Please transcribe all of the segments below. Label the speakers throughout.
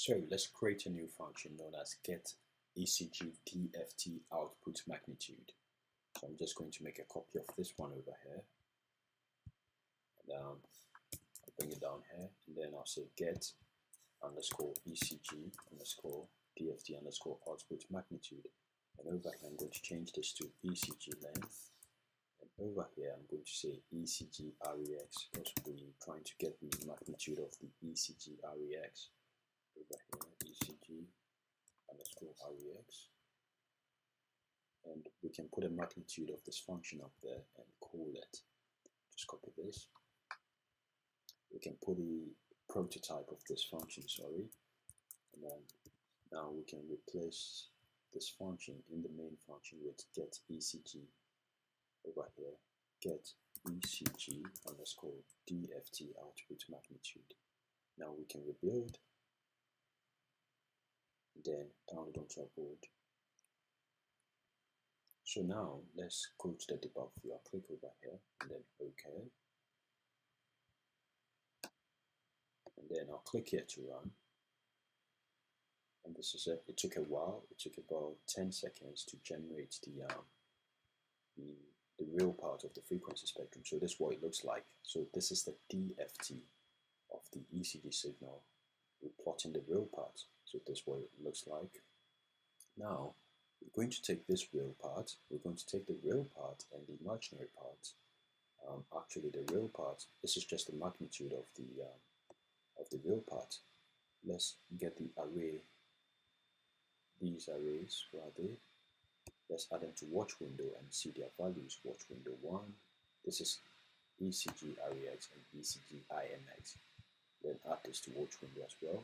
Speaker 1: So let's create a new function known as get ECG DFT output magnitude. So I'm just going to make a copy of this one over here, and I'll bring it down here, and then I'll say get underscore ECG underscore DFT underscore output magnitude, and over here I'm going to change this to ECG length, and over here I'm going to say ECG REX because we're trying to get the magnitude of the ECG REX. Over here ECG underscore REX, and we can put a magnitude of this function up there and call it. Just copy this. We can put the prototype of this function, and then now we can replace this function in the main function with get ECG. Over here, get ECG underscore DFT output magnitude. Now we can rebuild, then download onto our board. So now let's go to the debug view. I'll click over here and then OK. And then I'll click here to run. And this is it. It took a while. It took about 10 seconds to generate the real part of the frequency spectrum. So this is what it looks like. So this is the DFT of the ECG signal. We're plotting the real part. So this is what it looks like. Now we're going to take this real part. We're going to take the real part and the imaginary part. Actually, the real part. This is just the magnitude of the real part. Let's get the array. These arrays rather. Let's add them to watch window and see their values. Watch window 1. This is ECG REX and ECG IMX. Then add this to watch window as well.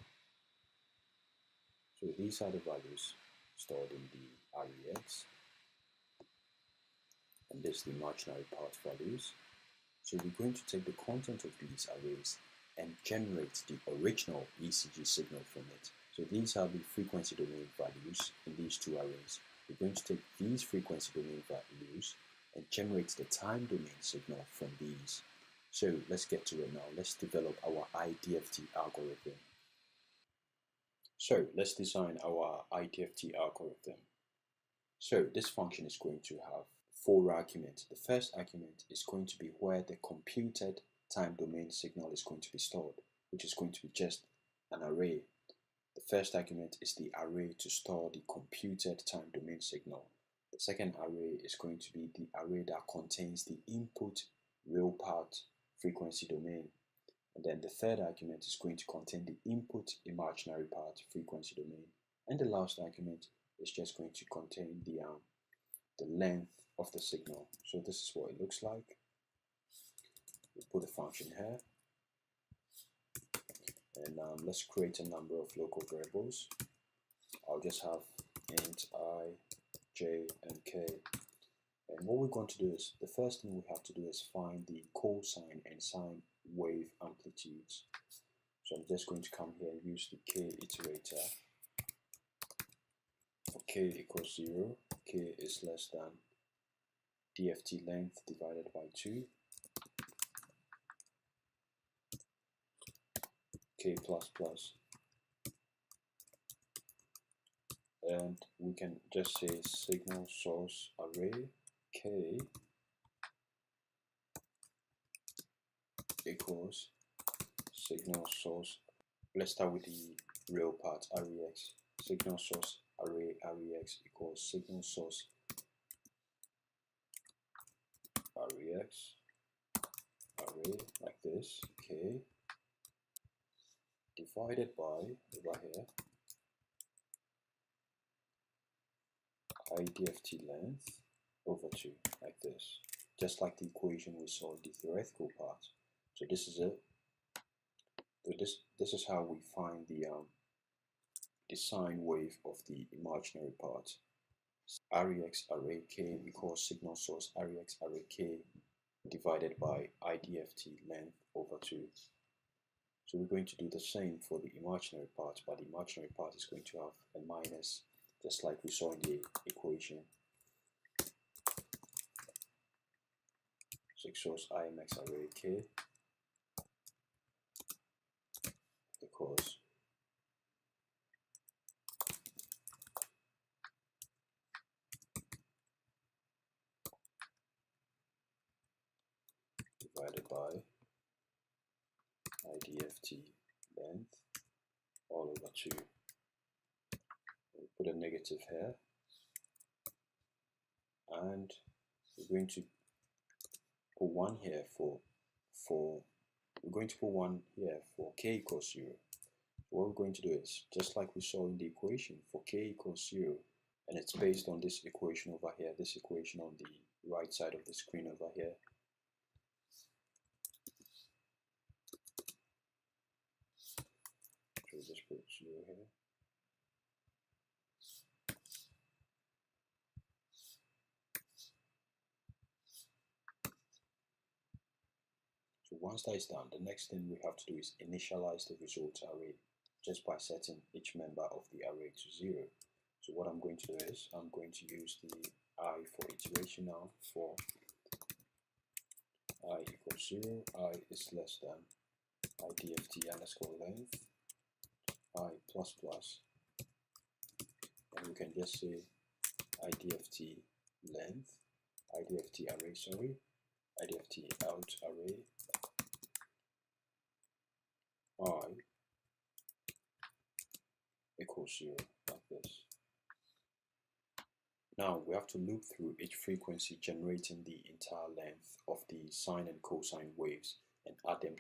Speaker 1: So these are the values stored in the REX, and this is the imaginary part values. So we're going to take the content of these arrays and generate the original ECG signal from it. So these are the frequency domain values in these two arrays. We're going to take these frequency domain values and generate the time domain signal from these. So let's get to it now. Let's develop our IDFT algorithm. So let's design our IDFT algorithm. So this function is going to have 4 arguments. The first argument is going to be where the computed time domain signal is going to be stored, which is going to be just an array. The first argument is the array to store the computed time domain signal. The second array is going to be the array that contains the input real part frequency domain. And then the third argument is going to contain the input imaginary part frequency domain. And the last argument is just going to contain the length of the signal. So this is what it looks like. We'll put the function here. And let's create a number of local variables. I'll just have int I, j, and k. And what we're going to do is, the first thing we have to do is find the cosine and sine wave amplitudes. So I'm just going to come here and use the k iterator. For k equals 0, k is less than DFT length divided by 2, k plus plus, and we can just say signal source array k equals signal source. Let's start with the real part, REX. Signal source array REX equals signal source REX array like this, k divided by, over here, IDFT length over 2, like this, just like the equation we saw in the theoretical part. So this is it. So this is how we find the sine wave of the imaginary part. REX array k equals signal source REX array k divided by IDFT length over 2. So we're going to do the same for the imaginary part, but the imaginary part is going to have a minus, just like we saw in the equation. Signal source IMX array k equals IDFT length all over 2. We'll put a negative here, and we're going to put 1 here for we're going to put 1 here for k equals 0. What we're going to do is, just like we saw in the equation for k equals 0, and it's based on this equation over here, this equation on the right side of the screen over here. So we'll just put 0 here. So once that is done, the next thing we have to do is initialize the result array just by setting each member of the array to 0. So what I'm going to do is, I'm going to use the I for iteration now. For I equals 0, I is less than IDFT underscore length, I plus plus, and we can just say IDFT length, IDFT array, sorry, IDFT out array, I equals 0, like this. Now we have to loop through each frequency, generating the entire length of the sine and cosine waves, and add them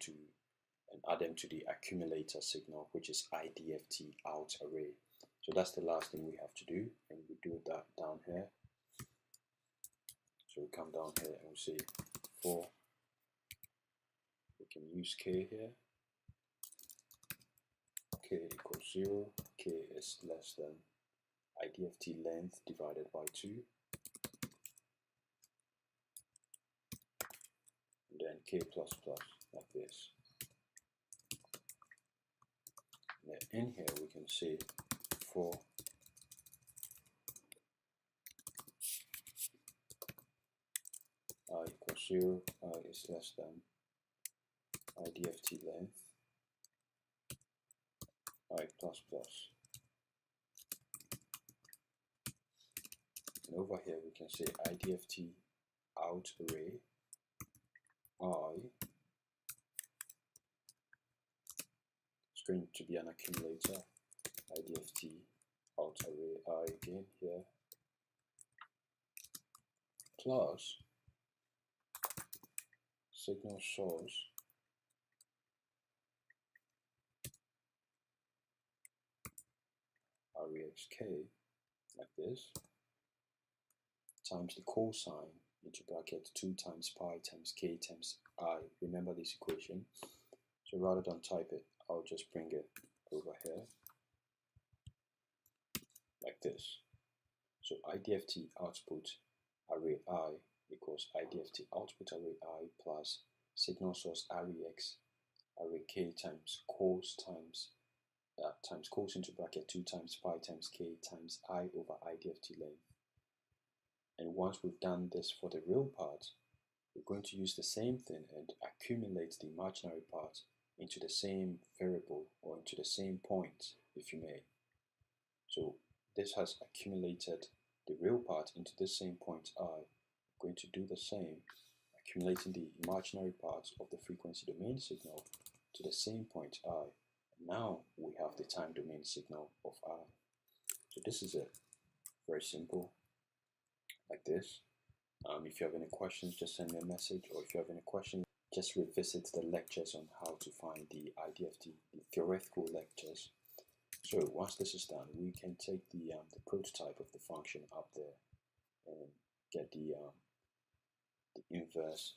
Speaker 1: to the accumulator signal, which is IDFT out array. So that's the last thing we have to do, and we do that down here. So we come down here and we say for, we can use k here, k equals 0, k is less than IDFT length divided by 2, and then k plus plus, like this. And then in here we can say for I equals 0, I is less than IDFT length, I plus plus. And over here we can say IDFT out array, I is going to be an accumulator, IDFT out array, I again here, plus signal source array xk, like this, times the cosine into bracket 2 times pi times k times I. Remember this equation. So rather than type it, I'll just bring it over here like this. So IDFT output array I equals IDFT output array I plus signal source array x array k times cos times cos into bracket 2 times pi times k times I over IDFT length. And once we've done this for the real part, we're going to use the same thing and accumulate the imaginary part into the same variable, or into the same point, if you may. So this has accumulated the real part into the same point I. I'm going to do the same, accumulating the imaginary parts of the frequency domain signal to the same point I. And now we have the time domain signal of I. So this is it. Very simple, like this. If you have any questions, just send me a message, or if you have any questions, just revisit the lectures on how to find the IDFT, the theoretical lectures. So once this is done, we can take the prototype of the function up there and get the inverse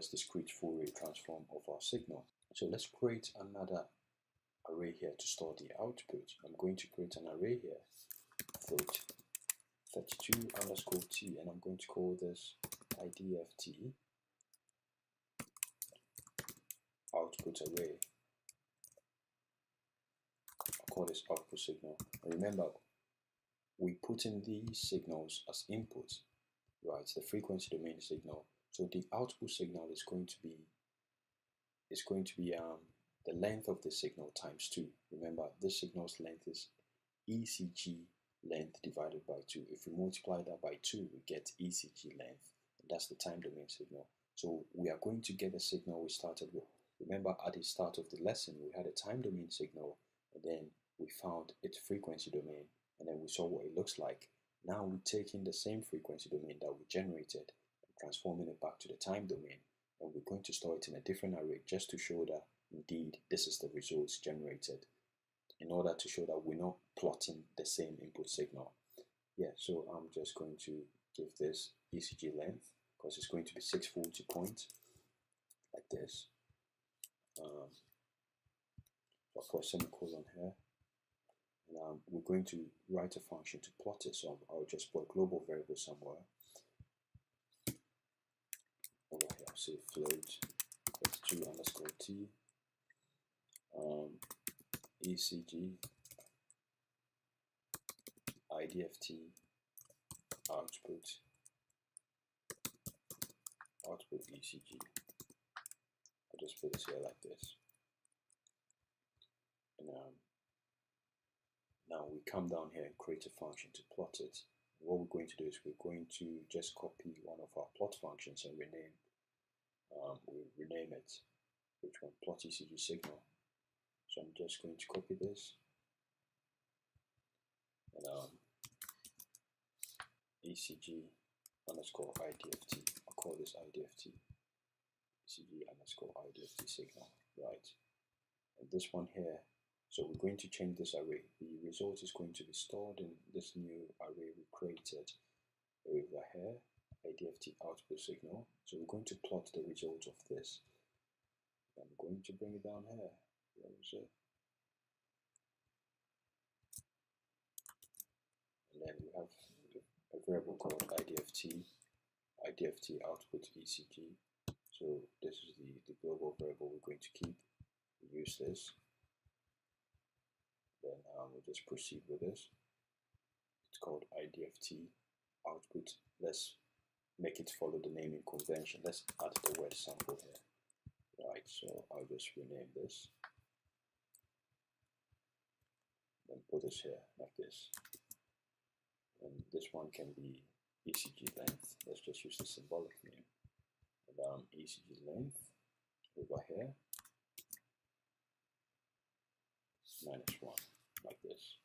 Speaker 1: discrete Fourier transform of our signal. So let's create another array here to store the output. I'm going to create an array here, float 32 underscore t, and I'm going to call this IDFT output array. I'll call this output signal. And remember, we put in these signals as input, right? The frequency domain signal. So the output signal is going to be the length of the signal times 2. Remember, this signal's length is ECG length divided by 2. If we multiply that by 2, we get ECG length, and that's the time domain signal. So we are going to get the signal we started with Remember at the start of the lesson, we had a time domain signal, and then we found its frequency domain, and then we saw what it looks like. Now we're taking the same frequency domain that we generated and transforming it back to the time domain, and we're going to store it in a different array just to show that indeed this is the results generated, in order to show that we're not plotting the same input signal. Yeah, so I'm just going to give this ECG length, because it's going to be 640 points, like this. I'll put a semicolon here, and we're going to write a function to plot it, so I'll just put a global variable somewhere. Over here, I'll say float x2_t, ECG, IDFT, output ECG. I'll just put this here like this. And now we come down here and create a function to plot it. What we're going to do is we're going to just copy one of our plot functions and rename it, which one? Plot ECG signal. So I'm just going to copy this, and ECG_IDFT. I'll call this IDFT. ECG_IDFT signal, right? And this one here. So we're going to change this array. The result is going to be stored in this new array we created over here, IDFT output signal. So we're going to plot the result of this. I'm going to bring it down here. Where is it? And then we have a variable called IDFT output ECG. So this is the global variable we're going to keep. We use this. Then we'll just proceed with this. It's called IDFT output. Let's make it follow the naming convention. Let's add the word sample here. Right, so I'll just rename this. Then put this here like this. And this one can be ECG length. Let's just use the symbolic name. And ECG length over here -1, like this.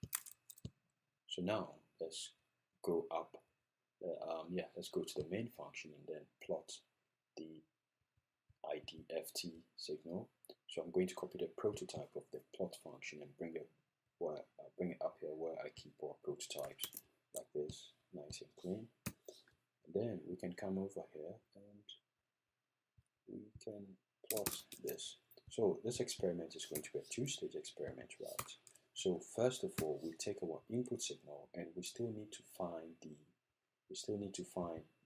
Speaker 1: So now let's go up. Let's go to the main function and then plot the IDFT signal. So I'm going to copy the prototype of the plot function and bring it up here where I keep our prototypes, like this, nice and clean. And then we can come over here and we can plot this. So this experiment is going to be a two-stage experiment, right? So first of all, we take our input signal and we still need to find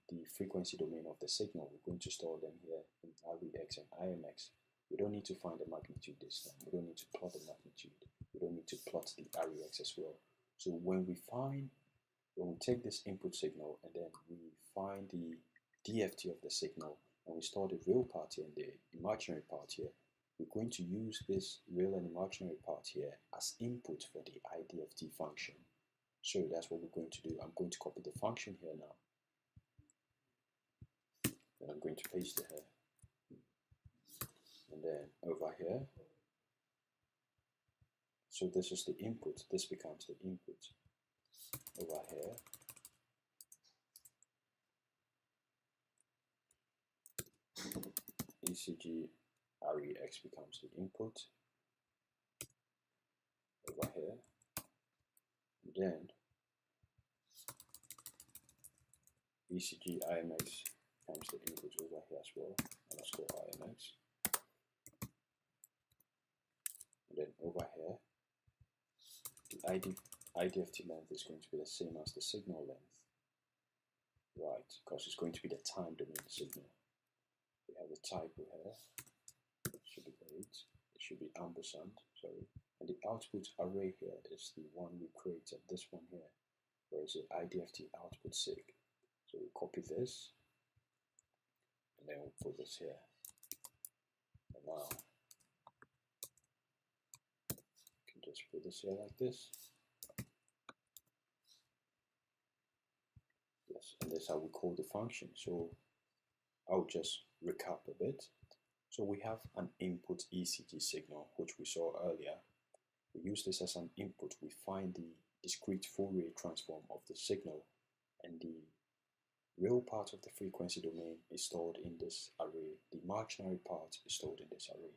Speaker 1: the frequency domain of the signal. We're going to store them here in REX and IMX. We don't need to find the magnitude this time. We don't need to plot the magnitude. We don't need to plot the REX as well. So when we take this input signal and then we find the DFT of the signal and we store the real part here and the imaginary part here, we're going to use this real and imaginary part here as input for the IDFT function. So that's what we're going to do. I'm going to copy the function here now. Then I'm going to paste it here. And then over here, so this is the input. This becomes the input. Over here, ECG REX becomes the input. Over here, and then ECG IMX becomes the input over here as well. And let's go IMX. And then over here, the IDFT length is going to be the same as the signal length, right? Because it's going to be the time domain signal. We have a typo here. It should be 8. It should be ampersand, sorry. And the output array here is the one we created. This one here, where is it? IDFT output sig. So we copy this, and then we'll put this here. And now just put this here like this. Yes, and that's how we call the function. So I'll just recap a bit. So we have an input ECG signal, which we saw earlier. We use this as an input. We find the discrete Fourier transform of the signal, and the real part of the frequency domain is stored in this array. The imaginary part is stored in this array.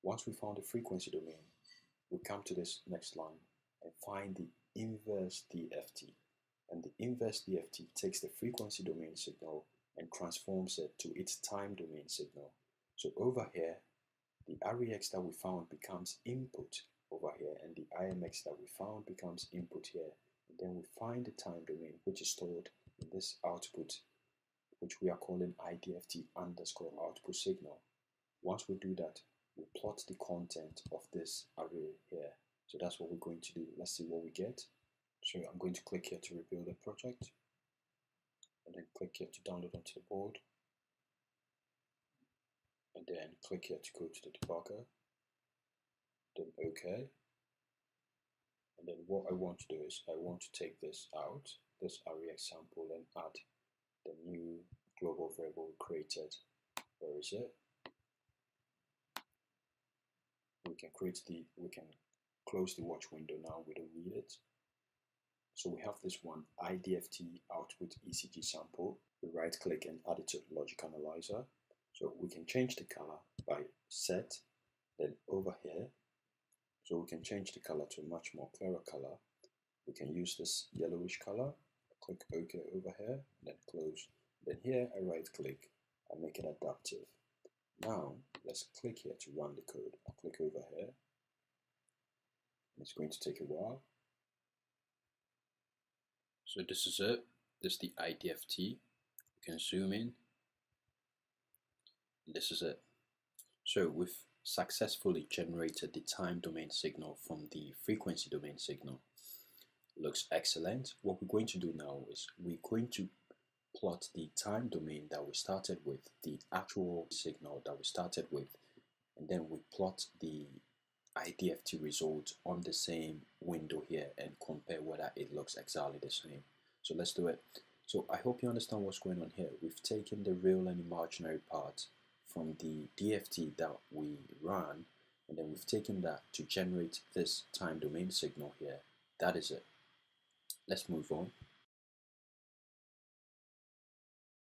Speaker 1: Once we found the frequency domain, we come to this next line and find the inverse DFT. And the inverse DFT takes the frequency domain signal and transforms it to its time domain signal. So over here, the REX that we found becomes input over here, and the IMX that we found becomes input here. And then we find the time domain, which is stored in this output, which we are calling IDFT underscore output signal. Once we do that, we plot the content of this array here. So that's what we're going to do. Let's see what we get. So I'm going to click here to rebuild a project, and then click here to download onto the board, and then click here to go to the debugger, then OK. And then what I want to do is I want to take this out, this array example, and add the new global variable we created. Where is it? We can close the watch window now. We don't need it. So we have this one, IDFT output ECG sample. We right click and add it to the logic analyzer. So we can change the color by set, then over here. So we can change the color to a much more clearer color. We can use this yellowish color. Click OK over here, and then close. Then here I right click and make it adaptive. Now let's click here to run the code. I'll click over here. It's going to take a while. So this is it. This is the IDFT. You can zoom in. This is it. So we've successfully generated the time domain signal from the frequency domain signal. Looks excellent. What we're going to do now is we're going to plot the time domain that we started with, the actual signal that we started with, and then we plot the IDFT result on the same window here and compare whether it looks exactly the same. So let's do it. So I hope you understand what's going on here. We've taken the real and imaginary part from the DFT that we ran, and then we've taken that to generate this time domain signal here. That is it. Let's move on.